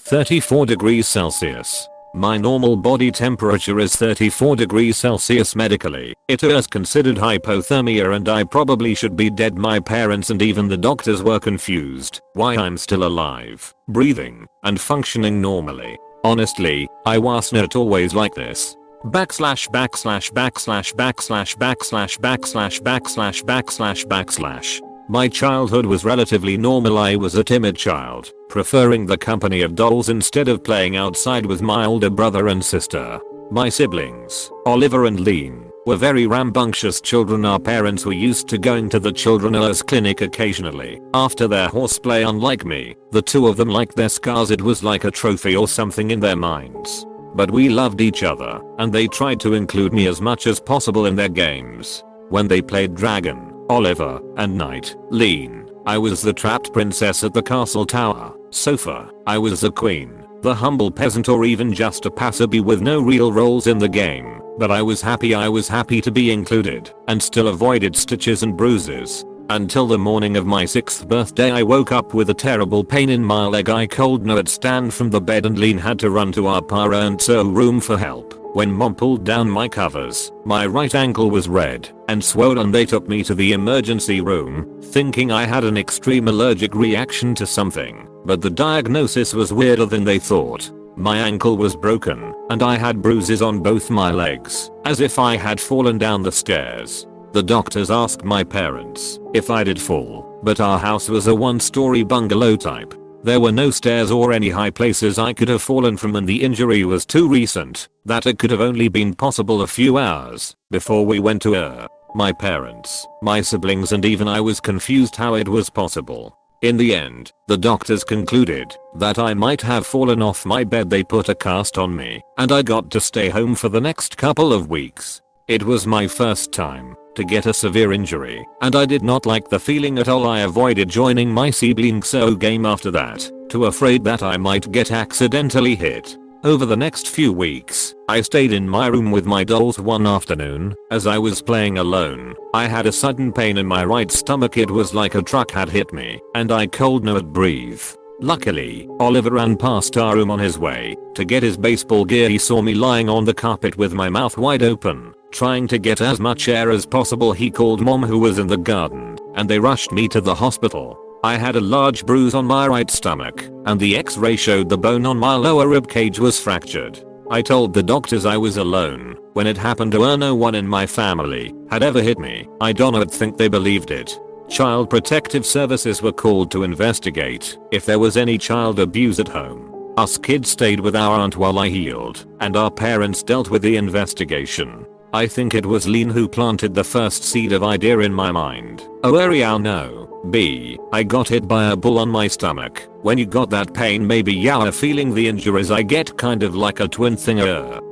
34 degrees Celsius. My normal body temperature is 34 degrees Celsius medically. It is considered hypothermia and I probably should be dead. My parents and even the doctors were confused why I'm still alive, breathing, and functioning normally. Honestly, I was not always like this. Backslash backslash backslash backslash backslash backslash backslash backslash backslash. My childhood was relatively normal. I was a timid child, preferring the company of dolls instead of playing outside with my older brother and sister. My siblings, Oliver and Lean, were very rambunctious children. Our parents were used to going to the children's clinic occasionally after their horseplay. Unlike me, the two of them liked their scars. It was like a trophy or something in their minds. But we loved each other, and they tried to include me as much as possible in their games. When they played Dragon, Oliver, and Knight, Lean, I was the trapped princess at the castle tower. Sofa, I was the queen, the humble peasant, or even just a passerby with no real roles in the game. But I was happy to be included, and still avoided stitches and bruises. Until the morning of my 6th birthday, I woke up with a terrible pain in my leg. I could not stand from the bed and Lean had to run to our parents' room for help. When Mom pulled down my covers, my right ankle was red and swollen. They took me to the emergency room, thinking I had an extreme allergic reaction to something, but the diagnosis was weirder than they thought. My ankle was broken, and I had bruises on both my legs, as if I had fallen down the stairs. The doctors asked my parents if I did fall, but our house was a one-story bungalow type. There were no stairs or any high places I could have fallen from, and the injury was too recent that it could have only been possible a few hours before we went to my parents, my siblings, and even I was confused how it was possible. In the end, the doctors concluded that I might have fallen off my bed. They put a cast on me, and I got to stay home for the next couple of weeks. It was my first time to get a severe injury, and I did not like the feeling at all. I avoided joining my siblings' game after that, too afraid that I might get accidentally hit. Over the next few weeks, I stayed in my room with my dolls. One afternoon, as I was playing alone, I had a sudden pain in my right stomach. It was like a truck had hit me, and I could not breathe. Luckily, Oliver ran past our room on his way to get his baseball gear. He saw me lying on the carpet with my mouth wide open, trying to get as much air as possible. He called Mom, who was in the garden, and they rushed me to the hospital. I had a large bruise on my right stomach, and the x-ray showed the bone on my lower rib cage was fractured. I told the doctors I was alone when it happened. No one in my family had ever hit me. I do not think they believed it. Child Protective Services were called to investigate if there was any child abuse at home. Us kids stayed with our aunt while I healed, and our parents dealt with the investigation. I think it was Lean who planted the first seed of idea in my mind. Ariel, no. B. I got hit by a bull on my stomach. When you got that pain, maybe you're feeling the injuries. I get kind of like a twin thing,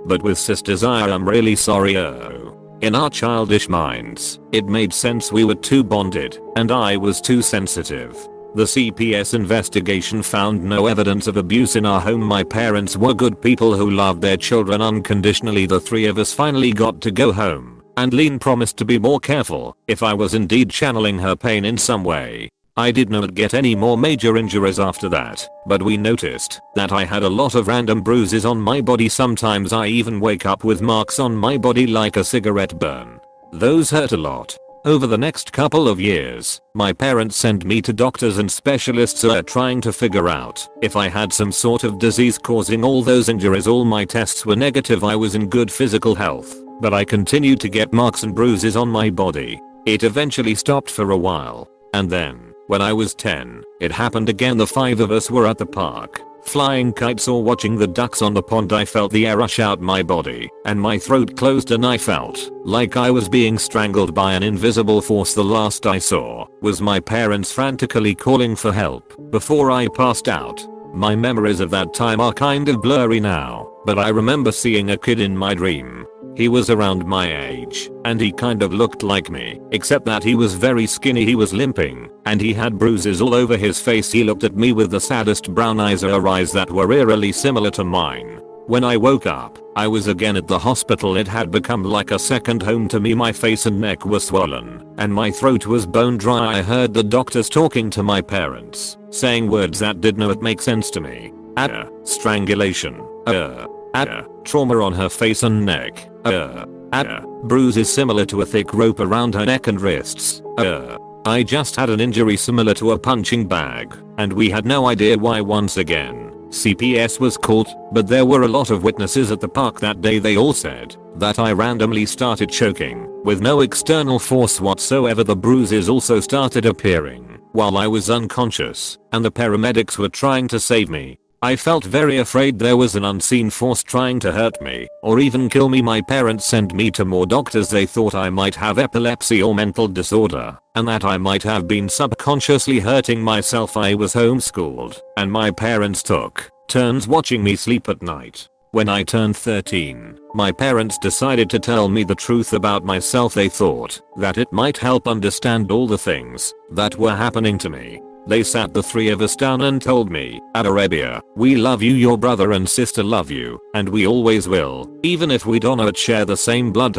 but with sisters. I am really sorry. In our childish minds, it made sense. We were too bonded, and I was too sensitive. The CPS investigation found no evidence of abuse in our home. My parents were good people who loved their children unconditionally. The three of us finally got to go home, and Lean promised to be more careful if I was indeed channeling her pain in some way. I did not get any more major injuries after that, but we noticed that I had a lot of random bruises on my body. Sometimes I even wake up with marks on my body like a cigarette burn. Those hurt a lot. Over the next couple of years, my parents sent me to doctors and specialists trying to figure out if I had some sort of disease causing all those injuries. All my tests were negative. I was in good physical health, but I continued to get marks and bruises on my body. It eventually stopped for a while, and then, when I was 10, it happened again. The five of us were at the park, flying kites or watching the ducks on the pond. I felt the air rush out my body, and my throat closed, and I felt like I was being strangled by an invisible force. The last I saw was my parents frantically calling for help before I passed out. My memories of that time are kind of blurry now, but I remember seeing a kid in my dream. He was around my age, and he kind of looked like me, except that he was very skinny. He was limping, and he had bruises all over his face. He looked at me with the saddest brown eyes, or eyes that were eerily similar to mine. When I woke up, I was again at the hospital. It had become like a second home to me. My face and neck were swollen, and my throat was bone dry. I heard the doctors talking to my parents, saying words that did not make sense to me. strangulation, trauma on her face and neck, bruises similar to a thick rope around her neck and wrists, I just had an injury similar to a punching bag, and we had no idea why. Once again, CPS was called, but there were a lot of witnesses at the park that day. They all said that I randomly started choking, with no external force whatsoever. The bruises also started appearing while I was unconscious, and the paramedics were trying to save me. I felt very afraid there was an unseen force trying to hurt me, or even kill me. My parents sent me to more doctors. They thought I might have epilepsy or mental disorder, and that I might have been subconsciously hurting myself. I was homeschooled, and my parents took turns watching me sleep at night. When I turned 13, my parents decided to tell me the truth about myself. They thought that it might help understand all the things that were happening to me. They sat the three of us down and told me, Arabia, we love you, your brother and sister love you, and we always will, even if we do not share the same blood.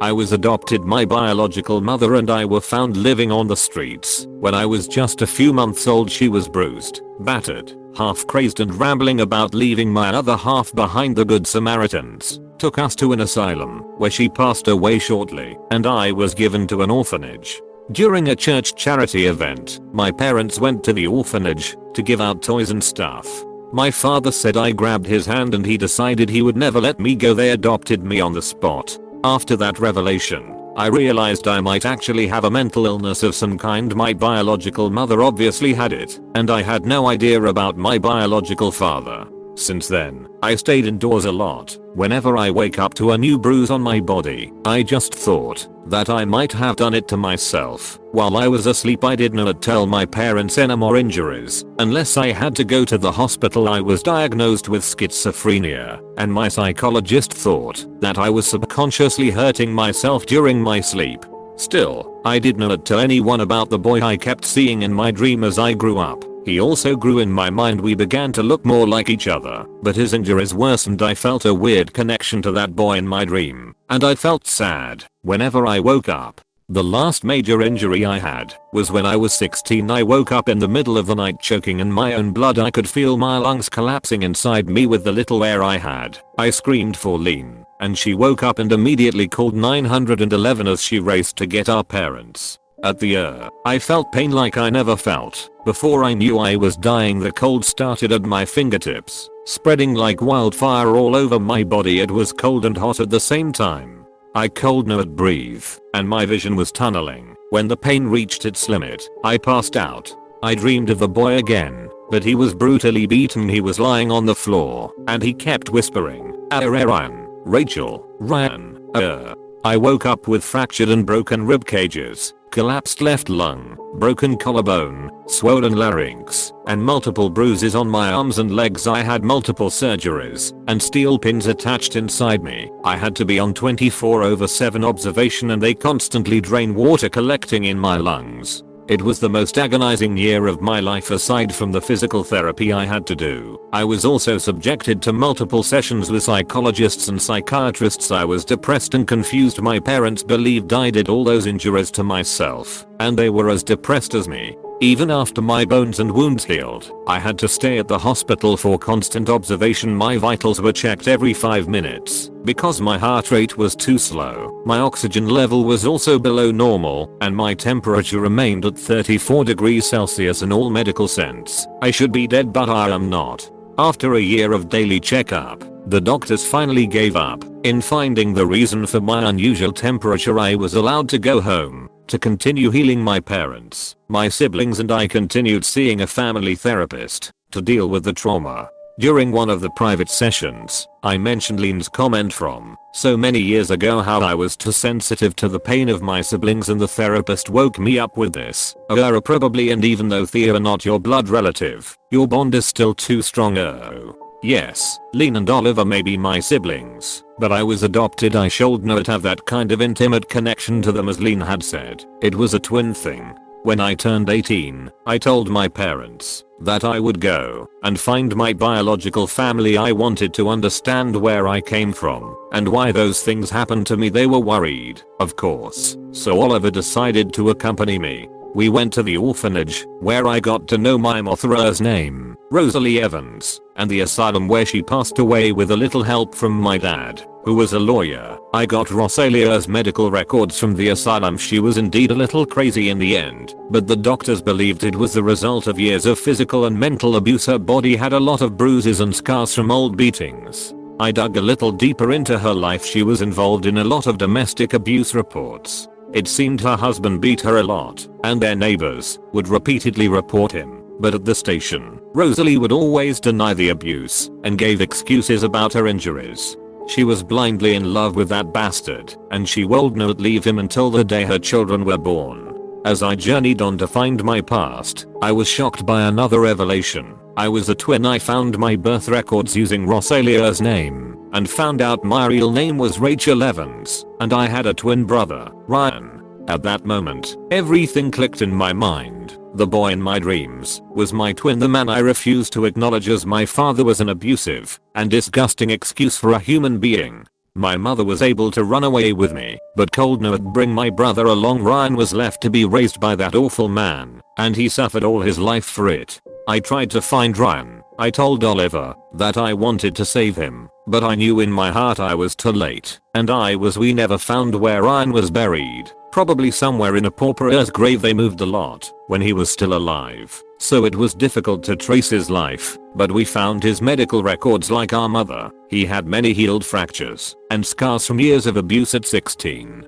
I was adopted. My biological mother and I were found living on the streets. When I was just a few months old, she was bruised, battered, half crazed and rambling about, leaving my other half behind. The Good Samaritans took us to an asylum, where she passed away shortly, and I was given to an orphanage. During a church charity event, my parents went to the orphanage to give out toys and stuff. My father said I grabbed his hand and he decided he would never let me go. They adopted me on the spot. After that revelation, I realized I might actually have a mental illness of some kind. My biological mother obviously had it, and I had no idea about my biological father. Since then, I stayed indoors a lot. Whenever I wake up to a new bruise on my body, I just thought that I might have done it to myself. While I was asleep, I did not tell my parents any more injuries, unless I had to go to the hospital. I was diagnosed with schizophrenia, and my psychologist thought that I was subconsciously hurting myself during my sleep. Still, I did not tell anyone about the boy I kept seeing in my dream as I grew up. He also grew in my mind. We began to look more like each other, but his injuries worsened. I felt a weird connection to that boy in my dream, and I felt sad whenever I woke up. The last major injury I had was when I was 16. I woke up in the middle of the night choking in my own blood. I could feel my lungs collapsing inside me with the little air I had. I screamed for Lean, and she woke up and immediately called 911 as she raced to get our parents. At the I felt pain like I never felt. Before I knew I was dying, the cold started at my fingertips, spreading like wildfire all over my body. It was cold and hot at the same time. I could not breathe, and my vision was tunneling. When the pain reached its limit, I passed out. I dreamed of the boy again, but he was brutally beaten. He was lying on the floor, and he kept whispering, Ryan, Rachel, Ryan, I woke up with fractured and broken rib cages, collapsed left lung, broken collarbone, swollen larynx, and multiple bruises on my arms and legs. I had multiple surgeries, and steel pins attached inside me. I had to be on 24/7 observation, and they constantly drain water collecting in my lungs. It was the most agonizing year of my life. Aside from the physical therapy I had to do, I was also subjected to multiple sessions with psychologists and psychiatrists. I was depressed and confused. My parents believed I did all those injuries to myself, and they were as depressed as me. Even after my bones and wounds healed, I had to stay at the hospital for constant observation. My vitals were checked every 5 minutes because my heart rate was too slow. My oxygen level was also below normal, and my temperature remained at 34 degrees Celsius. In all medical sense, I should be dead, but I am not. After a year of daily checkup, the doctors finally gave up. In finding the reason for my unusual temperature, I was allowed to go home to continue healing. My parents, my siblings, and I continued seeing a family therapist to deal with the trauma. During one of the private sessions, I mentioned Lean's comment from so many years ago, how I was too sensitive to the pain of my siblings, and the therapist woke me up with this. Probably, and even though they are not your blood relative, your bond is still too strong. Yes, Lean and Oliver may be my siblings, but I was adopted. I should not have that kind of intimate connection to them, as Lean had said. It was a twin thing. When I turned 18, I told my parents that I would go and find my biological family. I wanted to understand where I came from and why those things happened to me. They were worried, of course, so Oliver decided to accompany me. We went to the orphanage, where I got to know my Mothra's name, Rosalie Evans, and the asylum where she passed away with a little help from my dad, who was a lawyer. I got Rosalia's medical records from the asylum. She was indeed a little crazy in the end, but the doctors believed it was the result of years of physical and mental abuse. Her body had a lot of bruises and scars from old beatings. I dug a little deeper into her life. She was involved in a lot of domestic abuse reports. It seemed her husband beat her a lot, and their neighbors would repeatedly report him. But at the station, Rosalie would always deny the abuse and gave excuses about her injuries. She was blindly in love with that bastard, and she would not leave him until the day her children were born. As I journeyed on to find my past, I was shocked by another revelation. I was a twin. I found my birth records using Rosalia's name, and found out my real name was Rachel Evans, and I had a twin brother, Ryan. At that moment, everything clicked in my mind. The boy in my dreams was my twin. The man I refused to acknowledge as my father was an abusive and disgusting excuse for a human being. My mother was able to run away with me, but could not bring my brother along. Ryan was left to be raised by that awful man, and he suffered all his life for it. I tried to find Ryan. I told Oliver that I wanted to save him, but I knew in my heart I was too late, and we never found where Ryan was buried. Probably somewhere in a pauper's grave. They moved a lot when he was still alive, so it was difficult to trace his life, but we found his medical records like our mother. He had many healed fractures and scars from years of abuse at 16.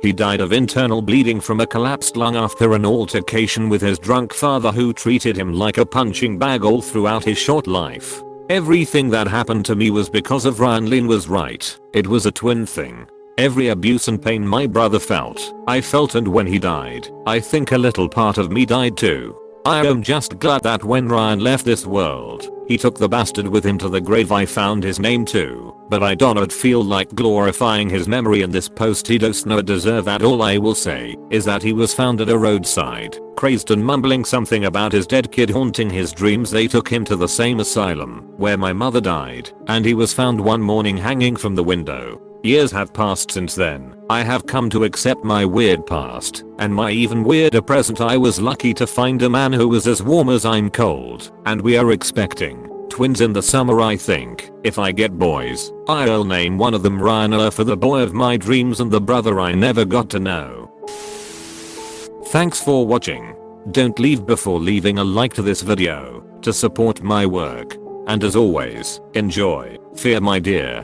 He died of internal bleeding from a collapsed lung after an altercation with his drunk father, who treated him like a punching bag all throughout his short life. Everything that happened to me was because of Ryan. Lynn was right. It was a twin thing. Every abuse and pain my brother felt, I felt, and when he died, I think a little part of me died too. I am just glad that when Ryan left this world, he took the bastard with him to the grave. I found his name too, but I do not feel like glorifying his memory in this post. He does not deserve that. All I will say is that he was found at a roadside, crazed and mumbling something about his dead kid haunting his dreams. They took him to the same asylum where my mother died, and he was found one morning hanging from the window. Years have passed since then. I have come to accept my weird past and my even weirder present. I was lucky to find a man who was as warm as I'm cold, and we are expecting twins in the summer. I think if I get boys, I'll name one of them Ryan, for the boy of my dreams and the brother I never got to know. Thanks for watching. Don't leave before leaving a like to this video to support my work. And as always, enjoy. Fear my dear.